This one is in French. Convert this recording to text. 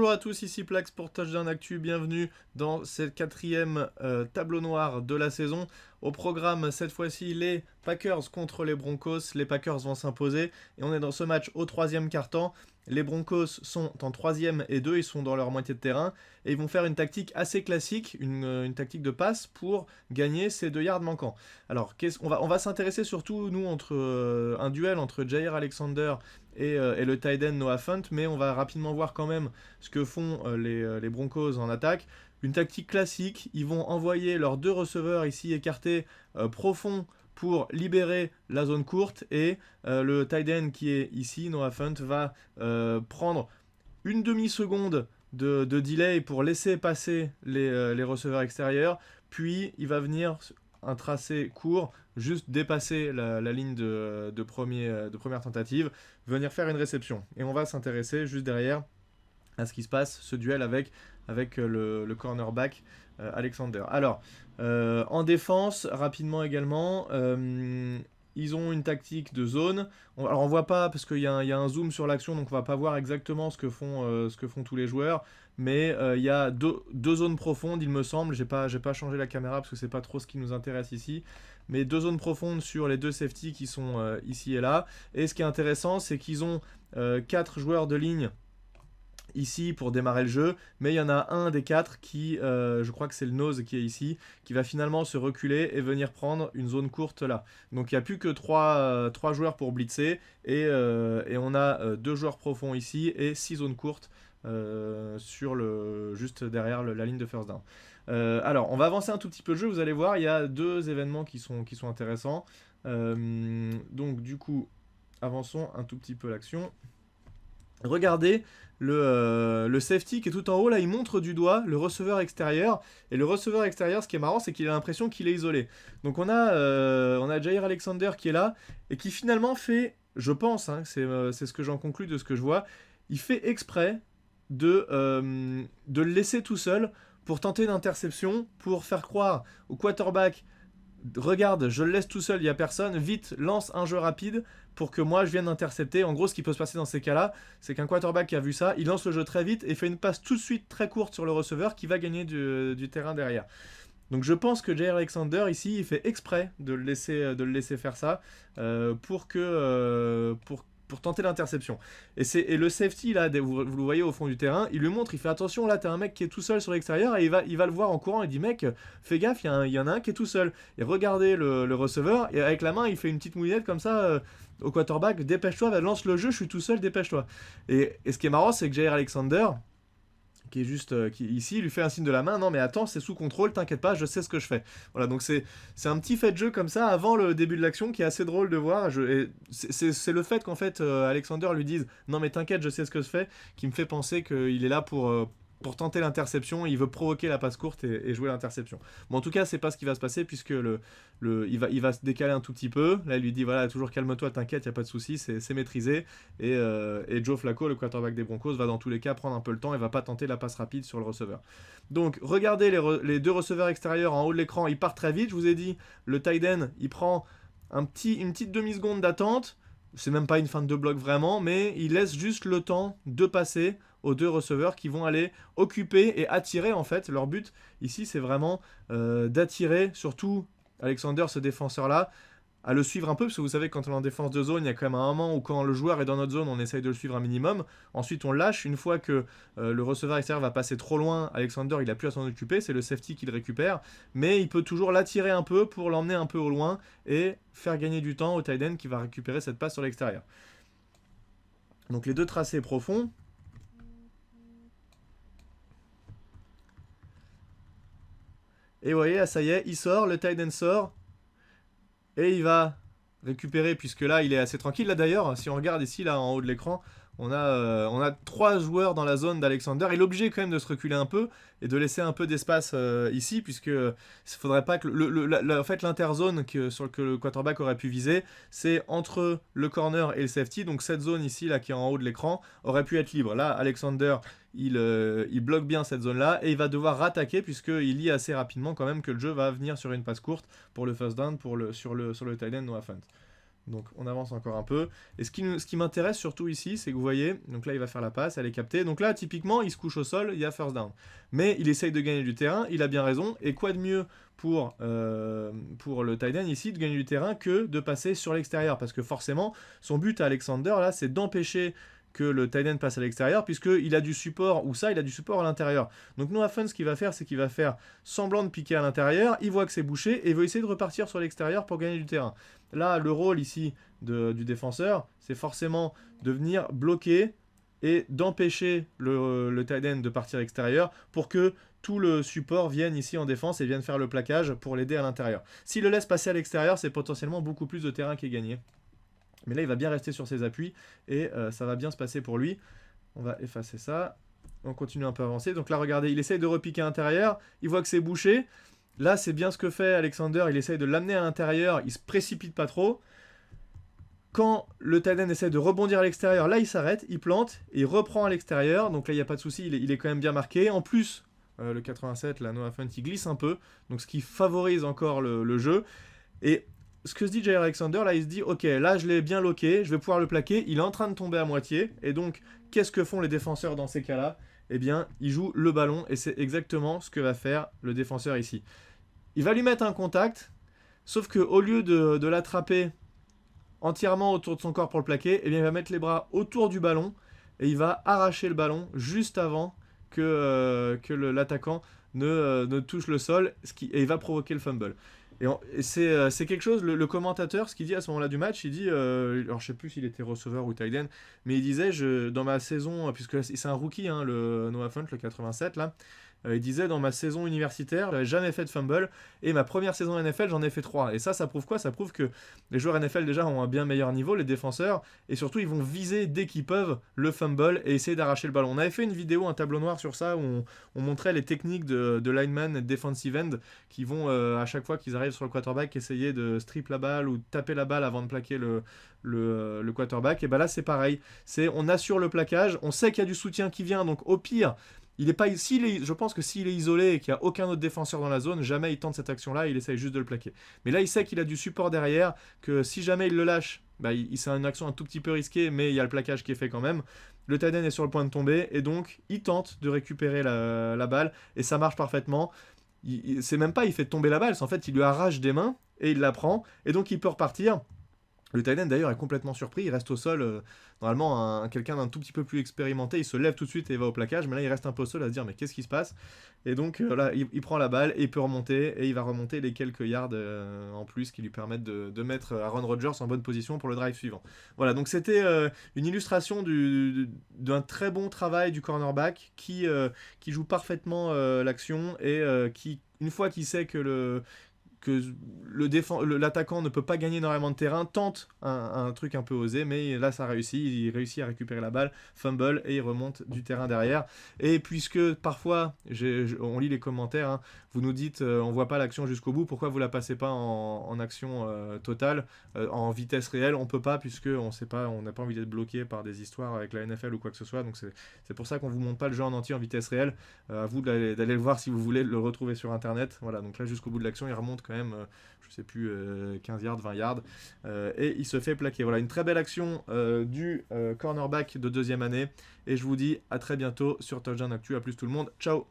Bonjour à tous, ici Plax pour Touchdown Actu, bienvenue dans ce quatrième tableau noir de la saison. Au programme, cette fois-ci, les Packers contre les Broncos. Les Packers vont s'imposer et on est dans ce match au troisième quart-temps. Les Broncos sont en 3e et 2, ils sont dans leur moitié de terrain et ils vont faire une tactique assez classique, une tactique de passe pour gagner ces 2 yards manquants. Alors, on va s'intéresser surtout, nous, entre un duel entre Jair Alexander et le tight end Noah Fant, mais on va rapidement voir quand même ce que font les Broncos en attaque. Une tactique classique, ils vont envoyer leurs 2 receveurs ici écartés profonds pour libérer la zone courte et le tight end qui est ici, Noah Fant, va prendre une demi-seconde de delay pour laisser passer les receveurs extérieurs, puis il va venir un tracé court, juste dépasser la ligne de première tentative, venir faire une réception. Et on va s'intéresser juste derrière à ce qui se passe, ce duel avec le cornerback Alexander. Alors, en défense, rapidement également, ils ont une tactique de zone. Alors on voit pas parce qu'il y a un zoom sur l'action, donc on va pas voir exactement ce que font tous les joueurs. Mais il y a deux zones profondes, il me semble. J'ai pas changé la caméra parce que c'est pas trop ce qui nous intéresse ici. Mais 2 zones profondes sur les 2 safety qui sont ici et là. Et ce qui est intéressant, c'est qu'ils ont 4 joueurs de ligne ici pour démarrer le jeu, mais il y en a un des 4 qui, je crois que c'est le nose qui est ici, qui va finalement se reculer et venir prendre une zone courte là. Donc il n'y a plus que 3 joueurs pour blitzer, et on a 2 joueurs profonds ici et 6 zones courtes juste derrière la ligne de first down. Alors on va avancer un tout petit peu le jeu, vous allez voir, il y a 2 événements qui sont intéressants. Donc du coup, avançons un tout petit peu l'action. Regardez le safety qui est tout en haut, là il montre du doigt le receveur extérieur, et le receveur extérieur, ce qui est marrant, c'est qu'il a l'impression qu'il est isolé. Donc on a Jair Alexander qui est là et qui finalement fait, je pense, hein, c'est ce que j'en conclus de ce que je vois, il fait exprès de le laisser tout seul pour tenter une interception, pour faire croire au quarterback: regarde, je le laisse tout seul, il n'y a personne, vite, lance un jeu rapide pour que moi je vienne intercepter. En gros, ce qui peut se passer dans ces cas-là, c'est qu'un quarterback qui a vu ça, il lance le jeu très vite et fait une passe tout de suite très courte sur le receveur qui va gagner du terrain derrière. Donc je pense que Jair Alexander ici, il fait exprès de le laisser faire ça pour tenter l'interception. Et le safety, là, vous le voyez au fond du terrain, il lui montre, il fait attention, là, t'as un mec qui est tout seul sur l'extérieur, et il va le voir en courant, il dit: mec, fais gaffe, il y en a un qui est tout seul. Et regardez le receveur, et avec la main, il fait une petite moulinette comme ça au quarterback: dépêche-toi, lance le jeu, je suis tout seul, dépêche-toi. Et ce qui est marrant, c'est que Jair Alexander, qui est juste qui ici, lui fait un signe de la main: non mais attends, c'est sous contrôle, t'inquiète pas, je sais ce que je fais. Voilà, donc c'est un petit fait de jeu comme ça avant le début de l'action qui est assez drôle de voir. C'est le fait qu'en fait Alexander lui dise: non mais t'inquiète, je sais ce que je fais, qui me fait penser qu'il est là pour tenter l'interception, il veut provoquer la passe courte et jouer l'interception. Bon, en tout cas, c'est pas ce qui va se passer, puisque il va se décaler un tout petit peu. Là, il lui dit: voilà, toujours calme-toi, t'inquiète, y a pas de souci, c'est maîtrisé. Et Joe Flacco, le quarterback des Broncos, va dans tous les cas prendre un peu le temps et va pas tenter la passe rapide sur le receveur. Donc, regardez les 2 receveurs extérieurs en haut de l'écran, ils partent très vite. Je vous ai dit, le tight end, il prend une petite demi-seconde d'attente. C'est même pas une fin de bloc vraiment, mais il laisse juste le temps de passer aux 2 receveurs qui vont aller occuper et attirer. En fait, leur but ici, c'est vraiment d'attirer, surtout Alexander, ce défenseur-là, à le suivre un peu, parce que vous savez, quand on est en défense de zone, il y a quand même un moment où quand le joueur est dans notre zone, on essaye de le suivre un minimum. Ensuite, on lâche. Une fois que le receveur extérieur va passer trop loin, Alexander, il n'a plus à s'en occuper, c'est le safety qui le récupère. Mais il peut toujours l'attirer un peu pour l'emmener un peu au loin et faire gagner du temps au tight end qui va récupérer cette passe sur l'extérieur. Donc les 2 tracés profonds. Et vous voyez, là, ça y est, il sort, le tight end sort. Et il va récupérer, puisque là, il est assez tranquille. Là, d'ailleurs, si on regarde ici, là, en haut de l'écran, on a 3 joueurs dans la zone d'Alexander. Il est obligé quand même de se reculer un peu et de laisser un peu d'espace ici, puisque il ne faudrait pas que en fait, l'interzone sur que le quarterback aurait pu viser, c'est entre le corner et le safety. Donc cette zone ici, là, qui est en haut de l'écran, aurait pu être libre. Là, Alexander, il bloque bien cette zone-là et il va devoir rattaquer, puisqu'il lit assez rapidement quand même que le jeu va venir sur une passe courte pour le first down sur le tight end Noah Fant. Donc on avance encore un peu. Et ce qui m'intéresse surtout ici, c'est que vous voyez, donc là il va faire la passe, elle est captée. Donc là typiquement il se couche au sol, il y a first down. Mais il essaye de gagner du terrain, il a bien raison. Et quoi de mieux pour le tight end ici de gagner du terrain que de passer sur l'extérieur. Parce que forcément son but à Alexander là c'est d'empêcher que le tight end passe à l'extérieur, puisqu'il a du support, ou ça, il a du support à l'intérieur. Donc Noah Fant, ce qu'il va faire, c'est qu'il va faire semblant de piquer à l'intérieur, il voit que c'est bouché, et il va essayer de repartir sur l'extérieur pour gagner du terrain. Là, le rôle ici du défenseur, c'est forcément de venir bloquer et d'empêcher le tight end de partir extérieur pour que tout le support vienne ici en défense et vienne faire le plaquage pour l'aider à l'intérieur. S'il le laisse passer à l'extérieur, c'est potentiellement beaucoup plus de terrain qui est gagné. Mais là, il va bien rester sur ses appuis et ça va bien se passer pour lui. On va effacer ça. On continue un peu à avancer. Donc là, regardez, il essaye de repiquer à l'intérieur. Il voit que c'est bouché. Là, c'est bien ce que fait Alexander. Il essaye de l'amener à l'intérieur. Il se précipite pas trop. Quand le tight end essaie de rebondir à l'extérieur, là, il s'arrête, il plante et il reprend à l'extérieur. Donc là, il n'y a pas de souci. Il est quand même bien marqué. En plus, le 87, là, Noah Fant, il glisse un peu. Donc ce qui favorise encore le jeu. Et ce que se dit Jair Alexander, là, il se dit, ok, là, je l'ai bien loqué, je vais pouvoir le plaquer. Il est en train de tomber à moitié. Et donc, qu'est-ce que font les défenseurs dans ces cas-là ? Eh bien, ils jouent le ballon. Et c'est exactement ce que va faire le défenseur ici. Il va lui mettre un contact. Sauf qu'au lieu de l'attraper entièrement autour de son corps pour le plaquer, eh bien, il va mettre les bras autour du ballon. Et il va arracher le ballon juste avant que l'attaquant ne touche le sol. Et il va provoquer le fumble. Et c'est quelque chose, le commentateur, ce qu'il dit à ce moment-là du match, il dit, alors je sais plus s'il était receveur ou tight end, mais il disait, dans ma saison, puisque c'est un rookie, hein, le Noah Fant, le 87, là, il disait, dans ma saison universitaire, j'avais jamais fait de fumble, et ma première saison NFL, j'en ai fait 3. Et ça prouve quoi ? Ça prouve que les joueurs NFL, déjà, ont un bien meilleur niveau, les défenseurs, et surtout, ils vont viser, dès qu'ils peuvent, le fumble, et essayer d'arracher le ballon. On avait fait une vidéo, un tableau noir sur ça, où on montrait les techniques de lineman et de defensive end, qui vont, à chaque fois qu'ils arrivent sur le quarterback, essayer de strip la balle, ou taper la balle avant de plaquer le quarterback. Et ben là, c'est pareil. On assure le plaquage, on sait qu'il y a du soutien qui vient, donc au pire, je pense que s'il est isolé et qu'il n'y a aucun autre défenseur dans la zone, jamais il tente cette action-là, il essaye juste de le plaquer. Mais là, il sait qu'il a du support derrière, que si jamais il le lâche, c'est une action un tout petit peu risquée, mais il y a le plaquage qui est fait quand même. Le tight end est sur le point de tomber, et donc il tente de récupérer la balle, et ça marche parfaitement. C'est même pas il fait tomber la balle, c'est en fait il lui arrache des mains, et il la prend, et donc il peut repartir. Le tight end d'ailleurs est complètement surpris, il reste au sol. Normalement, quelqu'un d'un tout petit peu plus expérimenté, il se lève tout de suite et va au plaquage, mais là il reste un peu au sol à se dire mais qu'est-ce qui se passe ? Et donc là il prend la balle et il peut remonter, et il va remonter les quelques yards en plus qui lui permettent de mettre Aaron Rodgers en bonne position pour le drive suivant. Voilà, donc c'était une illustration d'un très bon travail du cornerback qui joue parfaitement l'action et qui, une fois qu'il sait que l'attaquant ne peut pas gagner énormément de terrain, tente un truc un peu osé, mais là ça réussit, il réussit à récupérer la balle, fumble, et il remonte du terrain derrière. Et puisque parfois, on lit les commentaires, hein, vous nous dites on voit pas l'action jusqu'au bout, pourquoi vous la passez pas en action totale, en vitesse réelle? On peut pas, puisque on sait pas, on n'a pas envie d'être bloqué par des histoires avec la NFL ou quoi que ce soit, donc c'est pour ça qu'on vous montre pas le jeu en entier en vitesse réelle. À vous d'aller le voir si vous voulez le retrouver sur internet. Voilà, donc là jusqu'au bout de l'action il remonte quand même, je sais plus, 15 yards, 20 yards, et il se fait plaquer. Voilà, une très belle action du cornerback de deuxième année, et je vous dis à très bientôt sur Touchdown Actu. À plus tout le monde, ciao.